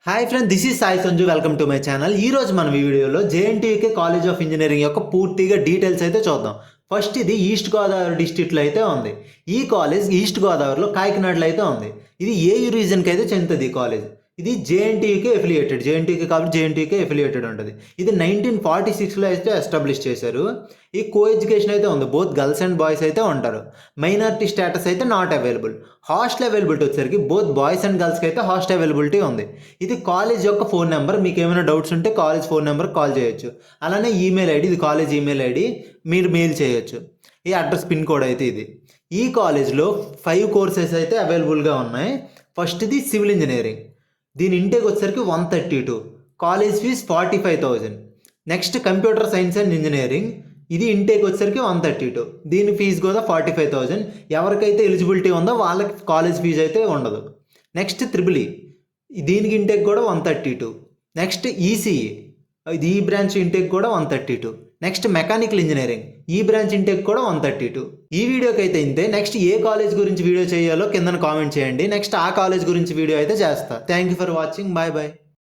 Hi friend, this is Sai Sanju. Welcome to my channel. ఈ రోజు మనం ఈ వీడియోలో జేఎన్టీయూకే కాలేజ్ ఆఫ్ ఇంజనీరింగ్ యొక్క పూర్తిగా డీటెయిల్స్ అయితే చూద్దాం. ఫస్ట్ ఇది ఈస్ట్ గోదావరి డిస్ట్రిక్ట్లో అయితే ఉంది. ఈ కాలేజ్ ఈస్ట్ గోదావరిలో కాకినాడలో అయితే ఉంది. ఇది ఏయూ రీజన్కి అయితే చెందుతుంది ఈ కాలేజ్. ఇది జేఎన్టీయూకే ఎఫిలియేటెడ్, జేఎన్టీయూకే కాబట్టి జేఎన్టీయూకే ఎఫిలియేటెడ్ ఉంటుంది. ఇది 1946లో అయితే ఎస్టాబ్లిష్ చేశారు. ఈ కో ఎడ్యుకేషన్ అయితే ఉంది, బోత్ గర్ల్స్ అండ్ బాయ్స్ అయితే ఉంటారు. మైనారిటీ స్టేటస్ అయితే నాట్ అవైలబుల్. హాస్టల్ అవైలబిలిటీ వచ్చేసరికి బోత్ బాయ్స్ అండ్ గర్ల్స్కి అయితే హాస్టల్ అవైలబిలిటీ ఉంది. ఇది కాలేజ్ యొక్క ఫోన్ నెంబర్. మీకు ఏమైనా డౌట్స్ ఉంటే కాలేజ్ ఫోన్ నెంబర్కి కాల్ చేయొచ్చు. అలానే ఈమెయిల్ ఐడి, ఇది కాలేజ్ ఈమెయిల్ ఐడి, మీరు మెయిల్ చేయొచ్చు. ఈ అడ్రస్ పిన్ కోడ్ అయితే ఇది. ఈ కాలేజ్లో 5 కోర్సెస్ అయితే అవైలబుల్గా ఉన్నాయి. ఫస్ట్ది సివిల్ ఇంజనీరింగ్. దీని ఇంటేక్ వచ్చేసరికి 132, college fees 45,000. Next computer science and engineering, ఇది ఇంటేక్ వచ్చేసరికి 132, దీని ఫీజు కూడా 45,000. ఎవరికైతే ఎలిజిబిలిటీ ఉందో వాళ్ళకి కాలేజ్ ఫీజు అయితే ఉండదు. నెక్స్ట్ త్రిబుల్ ఈ, దీనికి ఇంటేక్ కూడా 132. నెక్స్ట్ ఈసీఈ, ఇది ఈ బ్రాంచ్ ఇంటేక్ కూడా 132. నెక్స్ట్ మెకానికల్ ఇంజనీరింగ్, ఈ బ్రాంచ్ ఇంటేక్ కూడా 132. ఈ వీడియోకి అయితే ఇంతే. నెక్స్ట్ ఏ కాలేజ్ గురించి వీడియో చేయాలో కింద కామెంట్ చేయండి. నెక్స్ట్ ఆ కాలేజ్ గురించి వీడియో అయితే చేస్తా. Thank you for watching. Bye bye.